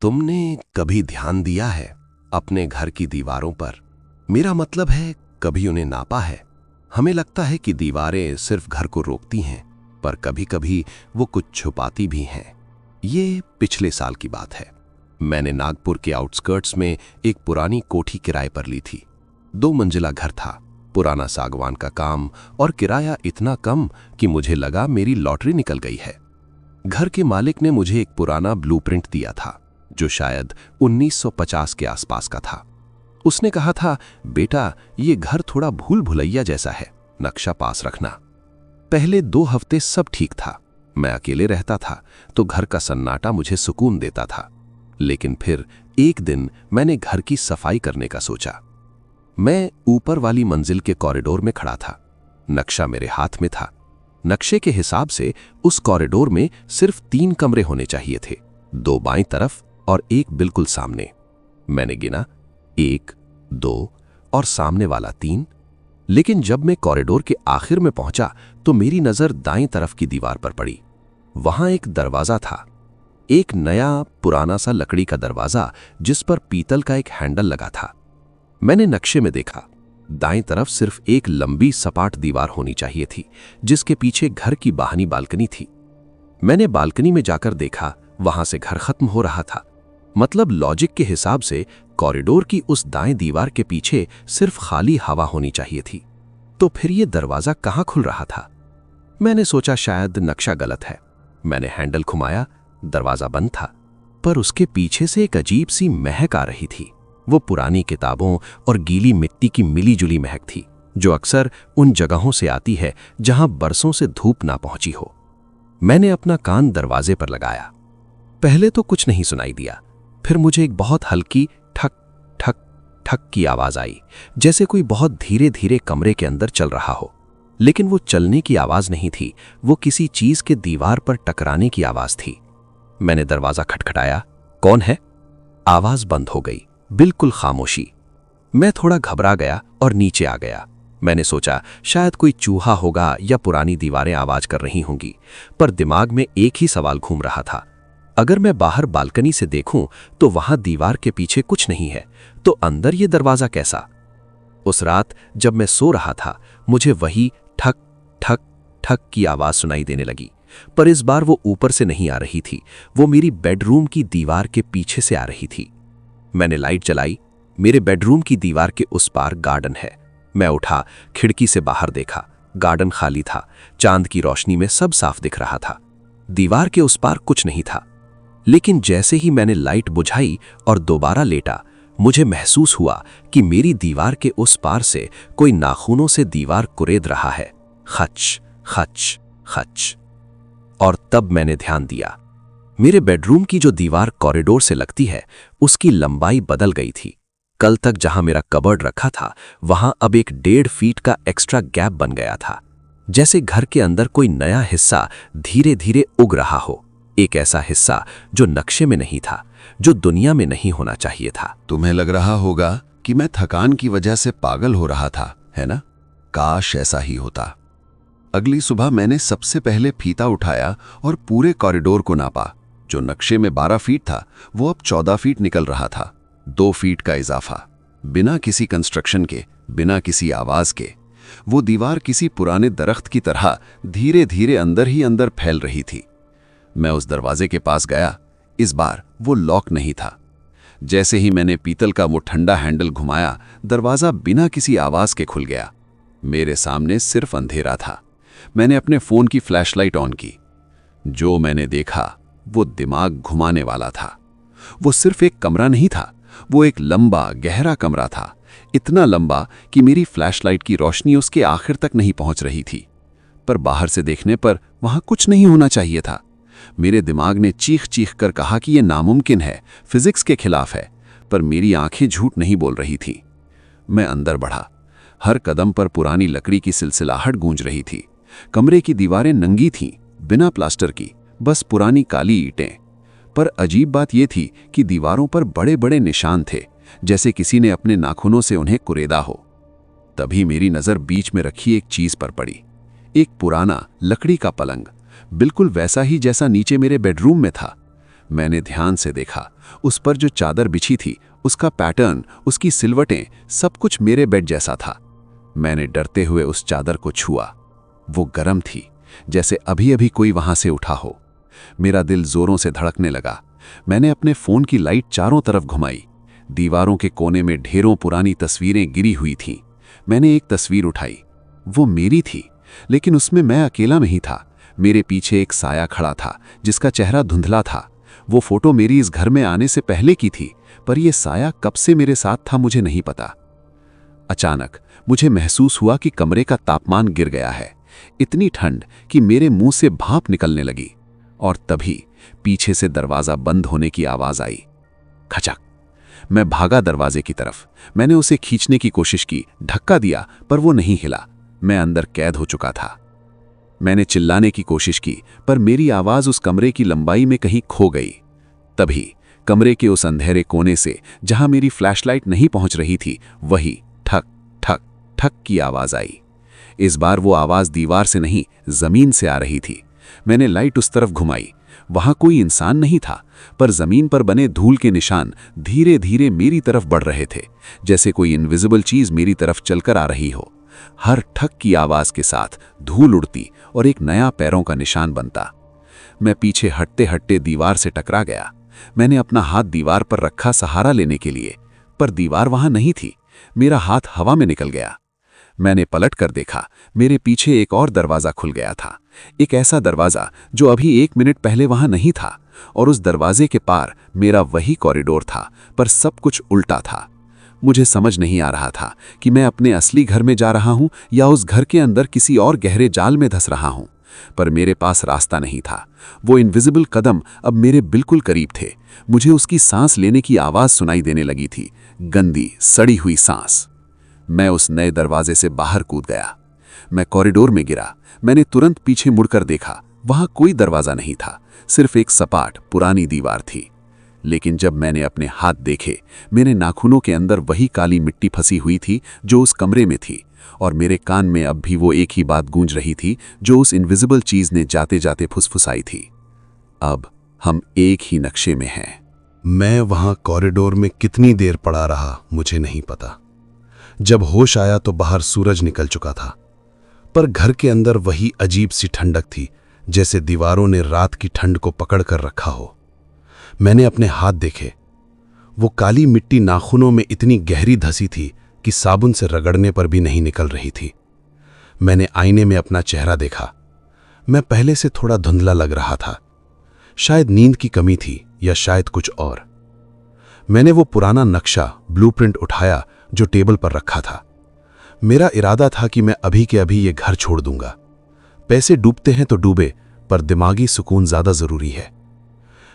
तुमने कभी ध्यान दिया है अपने घर की दीवारों पर? मेरा मतलब है, कभी उन्हें नापा है? हमें लगता है कि दीवारें सिर्फ घर को रोकती हैं, पर कभी कभी वो कुछ छुपाती भी हैं। ये पिछले साल की बात है। मैंने नागपुर के आउटस्कर्ट्स में एक पुरानी कोठी किराए पर ली थी। 2 मंजिला घर था, पुराना सागवान का काम, और किराया इतना कम कि मुझे लगा मेरी लॉटरी निकल गई है। घर के मालिक ने मुझे एक पुराना ब्लूप्रिंट दिया था, जो शायद 1950 के आसपास का था। उसने कहा था, बेटा, ये घर थोड़ा भूल भुलैया जैसा है, नक्शा पास रखना। पहले 2 हफ्ते सब ठीक था। मैं अकेले रहता था तो घर का सन्नाटा मुझे सुकून देता था। लेकिन फिर एक दिन मैंने घर की सफाई करने का सोचा। मैं ऊपर वाली मंजिल के कॉरिडोर में खड़ा था। नक्शा मेरे हाथ में था। नक्शे के हिसाब से उस कॉरिडोर में सिर्फ 3 कमरे होने चाहिए थे, 2 बाईं तरफ और 1 बिल्कुल सामने। मैंने गिना, 1, 2 और सामने वाला 3। लेकिन जब मैं कॉरिडोर के आखिर में पहुंचा तो मेरी नजर दाईं तरफ की दीवार पर पड़ी। वहां एक दरवाजा था, एक नया पुराना सा लकड़ी का दरवाजा जिस पर पीतल का एक हैंडल लगा था। मैंने नक्शे में देखा, दाईं तरफ सिर्फ एक लंबी सपाट दीवार होनी चाहिए थी, जिसके पीछे घर की बाहरी बालकनी थी। मैंने बालकनी में जाकर देखा, वहां से घर खत्म हो रहा था। मतलब लॉजिक के हिसाब से कॉरिडोर की उस दाएं दीवार के पीछे सिर्फ खाली हवा होनी चाहिए थी। तो फिर ये दरवाजा कहां खुल रहा था? मैंने सोचा शायद नक्शा गलत है। मैंने हैंडल घुमाया, दरवाजा बंद था, पर उसके पीछे से एक अजीब सी महक आ रही थी। वो पुरानी किताबों और गीली मिट्टी की मिली-जुली महक थी, जो अक्सर उन जगहों से आती है जहां बरसों से धूप ना पहुंची हो। मैंने अपना कान दरवाजे पर लगाया। पहले तो कुछ नहीं सुनाई दिया। फिर मुझे एक बहुत हल्की ठक ठक ठक की आवाज आई, जैसे कोई बहुत धीरे धीरे कमरे के अंदर चल रहा हो। लेकिन वो चलने की आवाज नहीं थी, वो किसी चीज के दीवार पर टकराने की आवाज थी। मैंने दरवाजा खटखटाया, कौन है? आवाज बंद हो गई, बिल्कुल खामोशी। मैं थोड़ा घबरा गया और नीचे आ गया। मैंने सोचा शायद कोई चूहा होगा या पुरानी दीवारें आवाज कर रही होंगी, पर दिमाग में एक ही सवाल घूम रहा था, अगर मैं बाहर बालकनी से देखूं तो वहां दीवार के पीछे कुछ नहीं है, तो अंदर ये दरवाजा कैसा? उस रात जब मैं सो रहा था, मुझे वही ठक ठक ठक की आवाज सुनाई देने लगी, पर इस बार वो ऊपर से नहीं आ रही थी, वो मेरी बेडरूम की दीवार के पीछे से आ रही थी। मैंने लाइट जलाई। मेरे बेडरूम की दीवार के उस पार गार्डन है। मैं उठा, खिड़की से बाहर देखा। गार्डन खाली था, चांद की रोशनी में सब साफ दिख रहा था। दीवार के उस पार कुछ नहीं था। लेकिन जैसे ही मैंने लाइट बुझाई और दोबारा लेटा, मुझे महसूस हुआ कि मेरी दीवार के उस पार से कोई नाखूनों से दीवार कुरेद रहा है, खच खच खच। और तब मैंने ध्यान दिया, मेरे बेडरूम की जो दीवार कॉरिडोर से लगती है, उसकी लंबाई बदल गई थी। कल तक जहां मेरा कबर्ड रखा था, वहां अब एक 1.5 फीट का एक्स्ट्रा गैप बन गया था, जैसे घर के अंदर कोई नया हिस्सा धीरे धीरे उग रहा हो। एक ऐसा हिस्सा जो नक्शे में नहीं था, जो दुनिया में नहीं होना चाहिए था। तुम्हें लग रहा होगा कि मैं थकान की वजह से पागल हो रहा था, है ना? काश ऐसा ही होता। अगली सुबह मैंने सबसे पहले फीता उठाया और पूरे कॉरिडोर को नापा। जो नक्शे में 12 फीट था, वो अब 14 फीट निकल रहा था। 2 फीट का इजाफा, बिना किसी कंस्ट्रक्शन के, बिना किसी आवाज के। वो दीवार किसी पुराने दरख्त की तरह धीरे धीरे अंदर ही अंदर फैल रही थी। मैं उस दरवाजे के पास गया। इस बार वो लॉक नहीं था। जैसे ही मैंने पीतल का वो ठंडा हैंडल घुमाया, दरवाजा बिना किसी आवाज के खुल गया। मेरे सामने सिर्फ अंधेरा था। मैंने अपने फोन की फ्लैशलाइट ऑन की। जो मैंने देखा वो दिमाग घुमाने वाला था। वो सिर्फ एक कमरा नहीं था, वो एक लंबा गहरा कमरा था, इतना लंबा कि मेरी फ्लैशलाइट की रोशनी उसके आखिर तक नहीं पहुंच रही थी। पर बाहर से देखने पर वहां कुछ नहीं होना चाहिए था। मेरे दिमाग ने चीख चीख कर कहा कि यह नामुमकिन है, फिजिक्स के खिलाफ है, पर मेरी आंखें झूठ नहीं बोल रही थी। मैं अंदर बढ़ा। हर कदम पर पुरानी लकड़ी की सिलसिलाहट गूंज रही थी। कमरे की दीवारें नंगी थीं, बिना प्लास्टर की, बस पुरानी काली ईंटें। पर अजीब बात यह थी कि दीवारों पर बड़े बड़े निशान थे, जैसे किसी ने अपने नाखूनों से उन्हें कुरेदा हो। तभी मेरी नज़र बीच में रखी एक चीज पर पड़ी। एक पुराना लकड़ी का पलंग, बिल्कुल वैसा ही जैसा नीचे मेरे बेडरूम में था। मैंने ध्यान से देखा। उस पर जो चादर बिछी थी, उसका पैटर्न, उसकी सिलवटें, सब कुछ मेरे बेड जैसा था। मैंने डरते हुए उस चादर को छुआ। वो गर्म थी, जैसे अभी अभी कोई वहां से उठा हो। मेरा दिल जोरों से धड़कने लगा। मैंने अपने फोन की लाइट चारों तरफ घुमाई। दीवारों के कोने में ढेरों पुरानी तस्वीरें गिरी हुई थीं। मैंने एक तस्वीर उठाई। वो मेरी थी, लेकिन उसमें मैं अकेला नहीं था। मेरे पीछे एक साया खड़ा था, जिसका चेहरा धुंधला था। वो फोटो मेरी इस घर में आने से पहले की थी, पर यह साया कब से मेरे साथ था मुझे नहीं पता। अचानक मुझे महसूस हुआ कि कमरे का तापमान गिर गया है। इतनी ठंड कि मेरे मुंह से भाप निकलने लगी। और तभी पीछे से दरवाजा बंद होने की आवाज आई। खचक। मैं भागा दरवाजे की तरफ। मैंने उसे खींचने की कोशिश की, धक्का दिया, पर वो नहीं हिला। मैं अंदर कैद हो चुका था। मैंने चिल्लाने की कोशिश की, पर मेरी आवाज उस कमरे की लंबाई में कहीं खो गई। तभी कमरे के उस अंधेरे कोने से, जहां मेरी फ्लैशलाइट नहीं पहुंच रही थी, वही ठक ठक ठक की आवाज आई। इस बार वो आवाज दीवार से नहीं, जमीन से आ रही थी। मैंने लाइट उस तरफ घुमाई। वहां कोई इंसान नहीं था, पर जमीन पर बने धूल के निशान धीरे धीरे मेरी तरफ बढ़ रहे थे, जैसे कोई इनविजिबल चीज मेरी तरफ चलकर आ रही हो। हर ठक की आवाज के साथ धूल उड़ती और एक नया पैरों का निशान बनता। मैं पीछे हटते हटते दीवार से टकरा गया। मैंने अपना हाथ दीवार पर रखा सहारा लेने के लिए, पर दीवार वहां नहीं थी। मेरा हाथ हवा में निकल गया। मैंने पलट कर देखा। मेरे पीछे एक और दरवाजा खुल गया था। एक ऐसा दरवाजा जो अभी 1 मिनट पहले वहां नहीं था। और उस दरवाजे के पार मेरा वही कॉरिडोर था, पर सब कुछ उल्टा था। मुझे समझ नहीं आ रहा था कि मैं अपने असली घर में जा रहा हूं या उस घर के अंदर किसी और गहरे जाल में धंस रहा हूं। पर मेरे पास रास्ता नहीं था। वो इनविजिबल कदम अब मेरे बिल्कुल करीब थे। मुझे उसकी सांस लेने की आवाज सुनाई देने लगी थी, गंदी सड़ी हुई सांस। मैं उस नए दरवाजे से बाहर कूद गया। मैं कॉरिडोर में गिरा। मैंने तुरंत पीछे मुड़कर देखा। वहां कोई दरवाजा नहीं था, सिर्फ एक सपाट पुरानी दीवार थी। लेकिन जब मैंने अपने हाथ देखे, मेरे नाखूनों के अंदर वही काली मिट्टी फंसी हुई थी जो उस कमरे में थी। और मेरे कान में अब भी वो एक ही बात गूंज रही थी जो उस इनविजिबल चीज ने जाते जाते फुसफुसाई थी। अब हम एक ही नक्शे में हैं। मैं वहां कॉरिडोर में कितनी देर पड़ा रहा मुझे नहीं पता। जब होश आया तो बाहर सूरज निकल चुका था, पर घर के अंदर वही अजीब सी ठंडक थी, जैसे दीवारों ने रात की ठंड को पकड़ कर रखा हो। मैंने अपने हाथ देखे। वो काली मिट्टी नाखूनों में इतनी गहरी धसी थी कि साबुन से रगड़ने पर भी नहीं निकल रही थी। मैंने आईने में अपना चेहरा देखा। मैं पहले से थोड़ा धुंधला लग रहा था। शायद नींद की कमी थी या शायद कुछ और। मैंने वो पुराना नक्शा, ब्लूप्रिंट उठाया जो टेबल पर रखा था। मेरा इरादा था कि मैं अभी के अभी ये घर छोड़ दूंगा। पैसे डूबते हैं तो डूबे, पर दिमागी सुकून ज्यादा जरूरी है।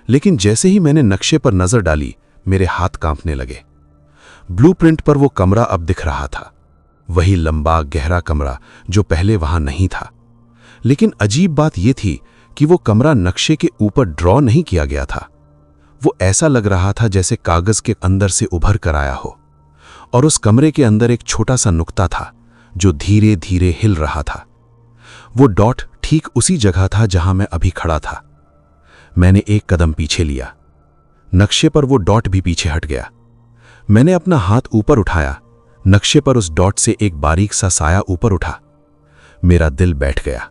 लेकिन जैसे ही मैंने नक्शे पर नजर डाली, मेरे हाथ कांपने लगे। ब्लूप्रिंट पर वो कमरा अब दिख रहा था, वही लंबा गहरा कमरा जो पहले वहां नहीं था। लेकिन अजीब बात यह थी कि वो कमरा नक्शे के ऊपर ड्रॉ नहीं किया गया था। वो ऐसा लग रहा था जैसे कागज के अंदर से उभर कर आया हो। और उस कमरे के अंदर एक छोटा सा नुक्ता था जो धीरे धीरे हिल रहा था। वो डॉट ठीक उसी जगह था जहां मैं अभी खड़ा था। मैंने एक कदम पीछे लिया। नक्शे पर वो डॉट भी पीछे हट गया। मैंने अपना हाथ ऊपर उठाया। नक्शे पर उस डॉट से एक बारीक सा साया ऊपर उठा। मेरा दिल बैठ गया।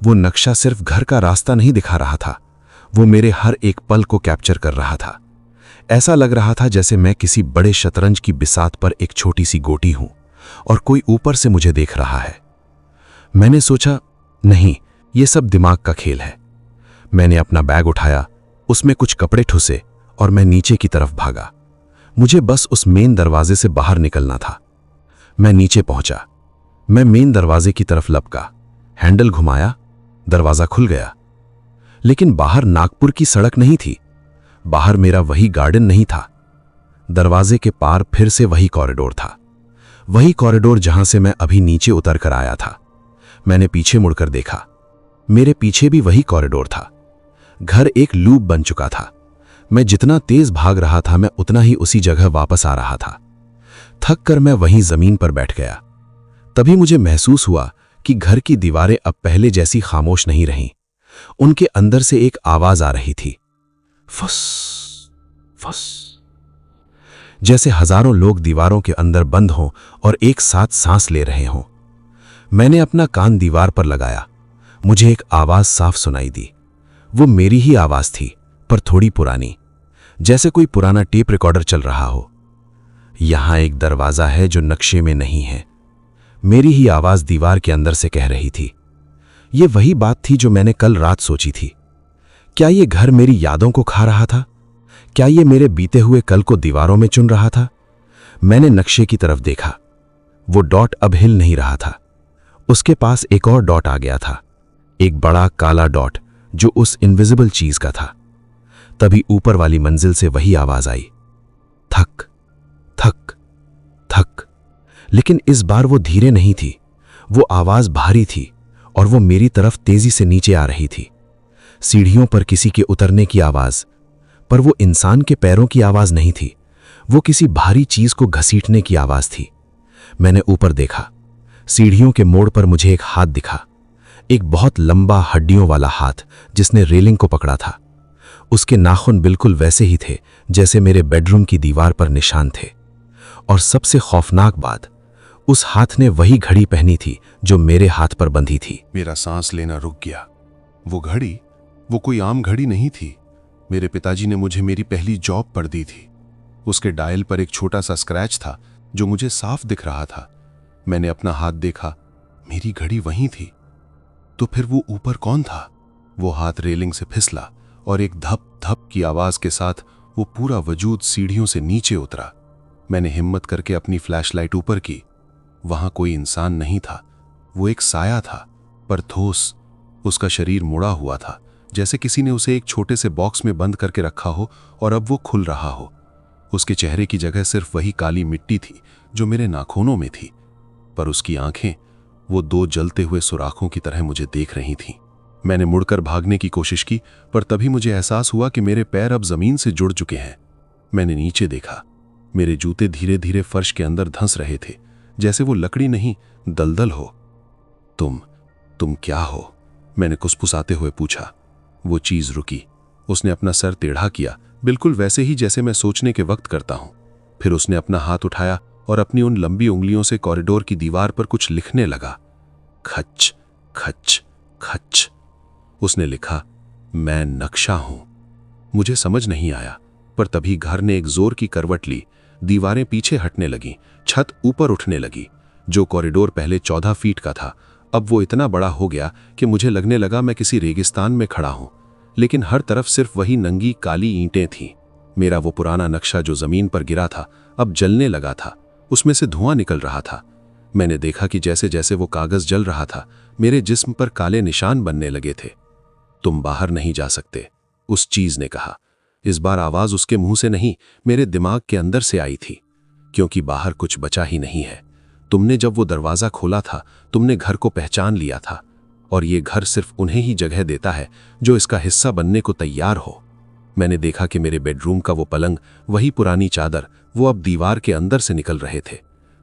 वो नक्शा सिर्फ घर का रास्ता नहीं दिखा रहा था, वो मेरे हर एक पल को कैप्चर कर रहा था। ऐसा लग रहा था जैसे मैं किसी बड़े शतरंज की बिसात पर एक छोटी सी गोटी हूं और कोई ऊपर से मुझे देख रहा है। मैंने सोचा, नहीं, ये सब दिमाग का खेल है। मैंने अपना बैग उठाया, उसमें कुछ कपड़े ठुसे और मैं नीचे की तरफ भागा। मुझे बस उस मेन दरवाजे से बाहर निकलना था। मैं नीचे पहुंचा। मैं मेन दरवाजे की तरफ लपका, हैंडल घुमाया, दरवाजा खुल गया। लेकिन बाहर नागपुर की सड़क नहीं थी। बाहर मेरा वही गार्डन नहीं था। दरवाजे के पार फिर से वही कॉरिडोर था, वही कॉरिडोर जहां से मैं अभी नीचे उतर कर आया था। मैंने पीछे मुड़कर देखा। मेरे पीछे भी वही कॉरिडोर था। घर एक लूप बन चुका था। मैं जितना तेज भाग रहा था, मैं उतना ही उसी जगह वापस आ रहा था। थक कर मैं वहीं जमीन पर बैठ गया। तभी मुझे महसूस हुआ कि घर की दीवारें अब पहले जैसी खामोश नहीं रहीं। उनके अंदर से एक आवाज आ रही थी, फुस फुस। जैसे हजारों लोग दीवारों के अंदर बंद हों और एक साथ सांस ले रहे हों। मैंने अपना कान दीवार पर लगाया। मुझे एक आवाज साफ सुनाई दी। वो मेरी ही आवाज थी, पर थोड़ी पुरानी, जैसे कोई पुराना टेप रिकॉर्डर चल रहा हो। यहां एक दरवाजा है जो नक्शे में नहीं है। मेरी ही आवाज दीवार के अंदर से कह रही थी। ये वही बात थी जो मैंने कल रात सोची थी। क्या ये घर मेरी यादों को खा रहा था? क्या ये मेरे बीते हुए कल को दीवारों में चुन रहा था? मैंने नक्शे की तरफ देखा। वो डॉट अब हिल नहीं रहा था। उसके पास एक और डॉट आ गया था, एक बड़ा काला डॉट जो उस इनविजिबल चीज का था। तभी ऊपर वाली मंजिल से वही आवाज आई, थक थक थक। लेकिन इस बार वो धीरे नहीं थी। वो आवाज भारी थी और वो मेरी तरफ तेजी से नीचे आ रही थी। सीढ़ियों पर किसी के उतरने की आवाज, पर वो इंसान के पैरों की आवाज नहीं थी। वो किसी भारी चीज को घसीटने की आवाज थी। मैंने ऊपर देखा। सीढ़ियों के मोड़ पर मुझे एक हाथ दिखा, एक बहुत लंबा हड्डियों वाला हाथ जिसने रेलिंग को पकड़ा था। उसके नाखून बिल्कुल वैसे ही थे जैसे मेरे बेडरूम की दीवार पर निशान थे। और सबसे खौफनाक बात, उस हाथ ने वही घड़ी पहनी थी जो मेरे हाथ पर बंधी थी। मेरा सांस लेना रुक गया। वो घड़ी, वो कोई आम घड़ी नहीं थी। मेरे पिताजी ने मुझे मेरी पहली जॉब पर दी थी। उसके डायल पर एक छोटा सा स्क्रैच था जो मुझे साफ दिख रहा था। मैंने अपना हाथ देखा, मेरी घड़ी वहीं थी। तो फिर वो ऊपर कौन था? वो हाथ रेलिंग से फिसला और एक धप धप की आवाज के साथ वो पूरा वजूद सीढ़ियों से नीचे उतरा। मैंने हिम्मत करके अपनी फ्लैशलाइट ऊपर की। वहां कोई इंसान नहीं था। वो एक साया था, पर ठोस। उसका शरीर मुड़ा हुआ था, जैसे किसी ने उसे एक छोटे से बॉक्स में बंद करके रखा हो और अब वो खुल रहा हो। उसके चेहरे की जगह सिर्फ वही काली मिट्टी थी जो मेरे नाखूनों में थी, पर उसकी आंखें वो दो जलते हुए सुराखों की तरह मुझे देख रही थीं। मैंने मुड़कर भागने की कोशिश की, पर तभी मुझे एहसास हुआ कि मेरे पैर अब जमीन से जुड़ चुके हैं। मैंने नीचे देखा। मेरे जूते धीरे धीरे फर्श के अंदर धंस रहे थे, जैसे वो लकड़ी नहीं, दलदल हो। तुम क्या हो? मैंने कुसपुसाते हुए पूछा। वो चीज रुकी। उसने अपना सर टेढ़ा किया, बिल्कुल वैसे ही जैसे मैं सोचने के वक्त करता हूं। फिर उसने अपना हाथ उठाया और अपनी उन लंबी उंगलियों से कॉरिडोर की दीवार पर कुछ लिखने लगा। खच खच खच। उसने लिखा, मैं नक्शा हूं। मुझे समझ नहीं आया, पर तभी घर ने एक जोर की करवट ली। दीवारें पीछे हटने लगी, छत ऊपर उठने लगी। जो कॉरिडोर पहले 14 फीट का था, अब वो इतना बड़ा हो गया कि मुझे लगने लगा मैं किसी रेगिस्तान में खड़ा हूं। लेकिन हर तरफ सिर्फ वही नंगी काली ईंटें थीं। मेरा वो पुराना नक्शा जो जमीन पर गिरा था अब जलने लगा था। उसमें से धुआं निकल रहा था। मैंने देखा कि जैसे जैसे वो कागज जल रहा था, मेरे जिस्म पर काले निशान बनने लगे थे। तुम बाहर नहीं जा सकते, उस चीज ने कहा। इस बार आवाज उसके मुंह से नहीं, मेरे दिमाग के अंदर से आई थी, क्योंकि बाहर कुछ बचा ही नहीं है। तुमने जब वो दरवाजा खोला था, तुमने घर को पहचान लिया था, और ये घर सिर्फ उन्हें ही जगह देता है जो इसका हिस्सा बनने को तैयार हो। मैंने देखा कि मेरे बेडरूम का वो पलंग, वही पुरानी चादर, वो अब दीवार के अंदर से निकल रहे थे।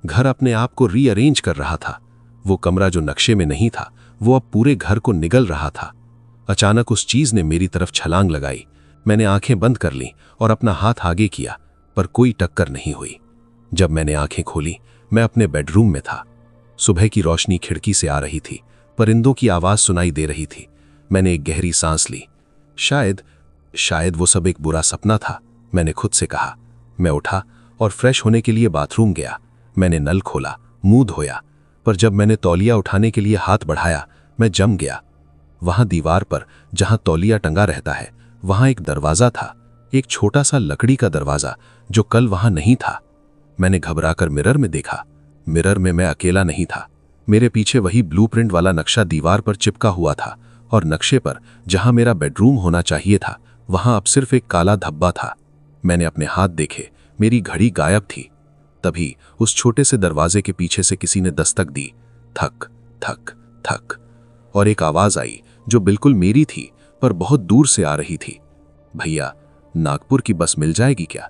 घर अपने आप को रीअरेंज कर रहा था। वो कमरा जो नक्शे में नहीं था, वो अब पूरे घर को निगल रहा था। अचानक उस चीज ने मेरी तरफ छलांग लगाई। मैंने आंखें बंद कर लीं और अपना हाथ आगे किया, पर कोई टक्कर नहीं हुई। जब मैंने आंखें खोली, मैं अपने बेडरूम में था। सुबह की रोशनी खिड़की से आ रही थी, परिंदों की आवाज सुनाई दे रही थी। मैंने एक गहरी सांस ली। शायद वो सब एक बुरा सपना था, मैंने खुद से कहा। मैं उठा और फ्रेश होने के लिए बाथरूम गया। मैंने नल खोला, मुंह धोया, पर जब मैंने तौलिया उठाने के लिए हाथ बढ़ाया, मैं जम गया। वहां दीवार पर, जहां तौलिया टंगा रहता है, वहां एक दरवाजा था, एक छोटा सा लकड़ी का दरवाजा जो कल वहां नहीं था। मैंने घबराकर मिरर में देखा। मिरर में मैं अकेला नहीं था। मेरे पीछे वही ब्लूप्रिंट वाला नक्शा दीवार पर चिपका हुआ था, और नक्शे पर, जहां मेरा बेडरूम होना चाहिए था, वहां अब सिर्फ एक काला धब्बा था। मैंने अपने हाथ देखे, मेरी घड़ी गायब थी। तभी उस छोटे से दरवाजे के पीछे से किसी ने दस्तक दी, थक थक थक, और एक आवाज आई जो बिल्कुल मेरी थी, पर बहुत दूर से आ रही थी। भैया, नागपुर की बस मिल जाएगी क्या?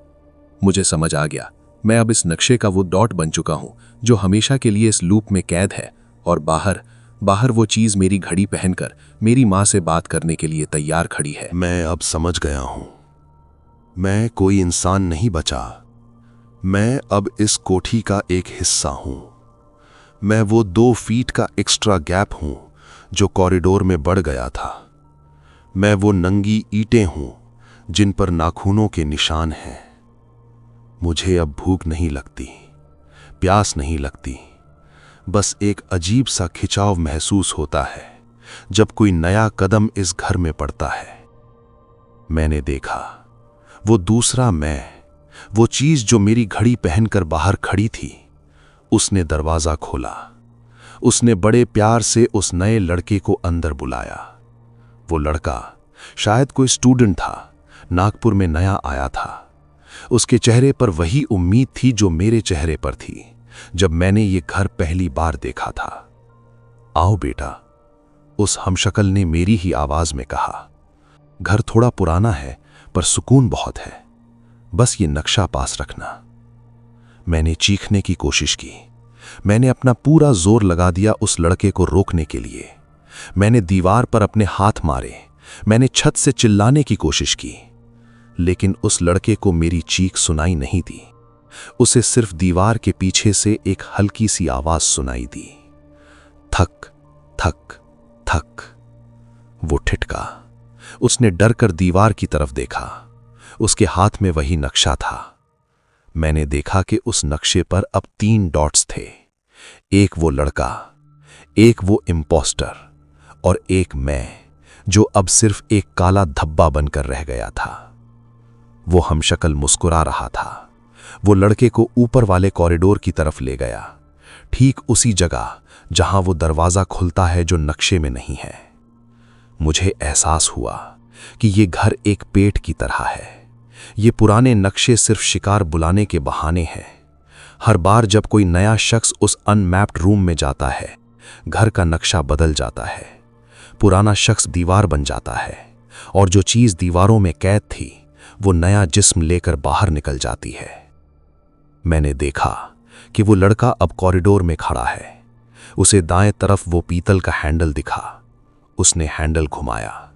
मुझे समझ आ गया, मैं अब इस नक्शे का वो डॉट बन चुका हूं जो हमेशा के लिए इस लूप में कैद है, और बाहर वो चीज मेरी घड़ी पहनकर मेरी मां से बात करने के लिए तैयार खड़ी है। मैं अब समझ गया हूं। मैं कोई इंसान नहीं बचा। मैं अब इस कोठी का एक हिस्सा हूं। मैं वो 2 फीट का एक्स्ट्रा गैप हूं जो कॉरिडोर में बढ़ गया था। मैं वो नंगी ईंटें हूं जिन पर नाखूनों के निशान हैं। मुझे अब भूख नहीं लगती, प्यास नहीं लगती, बस एक अजीब सा खिंचाव महसूस होता है जब कोई नया कदम इस घर में पड़ता है। मैंने देखा वो दूसरा मैं, वो चीज जो मेरी घड़ी पहनकर बाहर खड़ी थी, उसने दरवाजा खोला। उसने बड़े प्यार से उस नए लड़के को अंदर बुलाया। वो लड़का शायद कोई स्टूडेंट था, नागपुर में नया आया था। उसके चेहरे पर वही उम्मीद थी जो मेरे चेहरे पर थी जब मैंने ये घर पहली बार देखा था। आओ बेटा, उस हमशक्ल ने मेरी ही आवाज में कहा। घर थोड़ा पुराना है पर सुकून बहुत है, बस ये नक्शा पास रखना। मैंने चीखने की कोशिश की। मैंने अपना पूरा जोर लगा दिया उस लड़के को रोकने के लिए। मैंने दीवार पर अपने हाथ मारे। मैंने छत से चिल्लाने की कोशिश की, लेकिन उस लड़के को मेरी चीख सुनाई नहीं दी। उसे सिर्फ दीवार के पीछे से एक हल्की सी आवाज सुनाई दी, थक थक थक। वो ठिठका। उसने डर कर दीवार की तरफ देखा। उसके हाथ में वही नक्शा था। मैंने देखा कि उस नक्शे पर अब 3 डॉट्स थे। एक वो लड़का, एक वो इम्पोस्टर और एक मैं, जो अब सिर्फ एक काला धब्बा बनकर रह गया था। वो हमशक्ल मुस्कुरा रहा था। वो लड़के को ऊपर वाले कॉरिडोर की तरफ ले गया, ठीक उसी जगह जहां वो दरवाजा खुलता है जो नक्शे में नहीं है। मुझे एहसास हुआ कि ये घर एक पेट की तरह है। ये पुराने नक्शे सिर्फ शिकार बुलाने के बहाने हैं। हर बार जब कोई नया शख्स उस अनमैप्ड रूम में जाता है, घर का नक्शा बदल जाता है। पुराना शख्स दीवार बन जाता है और जो चीज दीवारों में कैद थी वो नया जिस्म लेकर बाहर निकल जाती है। मैंने देखा कि वो लड़का अब कॉरिडोर में खड़ा है। उसे दाएं तरफ वो पीतल का हैंडल दिखा। उसने हैंडल घुमाया।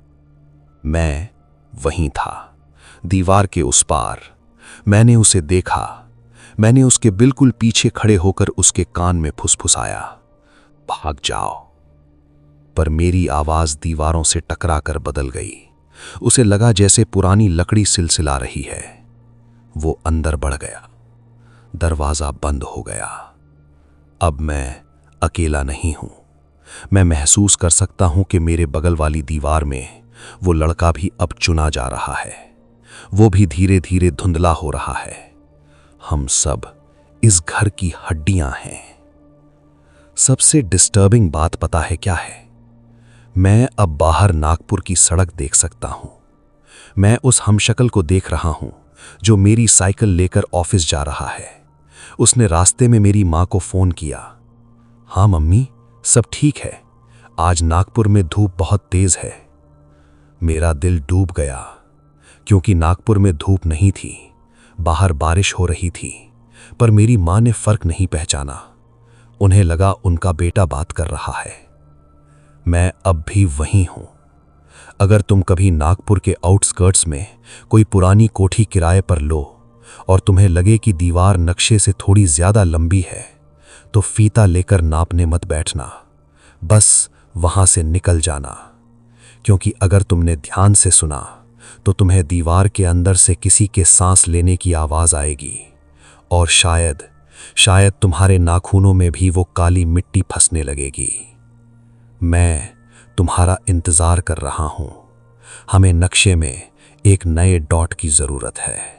मैं वहीं था, दीवार के उस पार। मैंने उसे देखा। मैंने उसके बिल्कुल पीछे खड़े होकर उसके कान में फुसफुसाया, भाग जाओ। पर मेरी आवाज दीवारों से टकराकर बदल गई। उसे लगा जैसे पुरानी लकड़ी सिलसिला रही है। वो अंदर बढ़ गया। दरवाजा बंद हो गया। अब मैं अकेला नहीं हूं। मैं महसूस कर सकता हूं कि मेरे बगल वाली दीवार में वो लड़का भी अब चुना जा रहा है। वो भी धीरे धीरे धुंधला हो रहा है। हम सब इस घर की हड्डियां हैं। सबसे डिस्टर्बिंग बात पता है क्या है? मैं अब बाहर नागपुर की सड़क देख सकता हूं। मैं उस हमशक्ल को देख रहा हूं जो मेरी साइकिल लेकर ऑफिस जा रहा है। उसने रास्ते में मेरी मां को फोन किया। हाँ मम्मी, सब ठीक है। आज नागपुर में धूप बहुत तेज है। मेरा दिल डूब गया, क्योंकि नागपुर में धूप नहीं थी, बाहर बारिश हो रही थी। पर मेरी मां ने फर्क नहीं पहचाना। उन्हें लगा उनका बेटा बात कर रहा है। मैं अब भी वहीं हूं। अगर तुम कभी नागपुर के आउटस्कर्ट्स में कोई पुरानी कोठी किराए पर लो और तुम्हें लगे कि दीवार नक्शे से थोड़ी ज्यादा लंबी है, तो फीता लेकर नापने मत बैठना। बस वहां से निकल जाना, क्योंकि अगर तुमने ध्यान से सुना तो तुम्हें दीवार के अंदर से किसी के सांस लेने की आवाज आएगी, और शायद तुम्हारे नाखूनों में भी वो काली मिट्टी फंसने लगेगी। मैं तुम्हारा इंतजार कर रहा हूं। हमें नक्शे में एक नए डॉट की जरूरत है।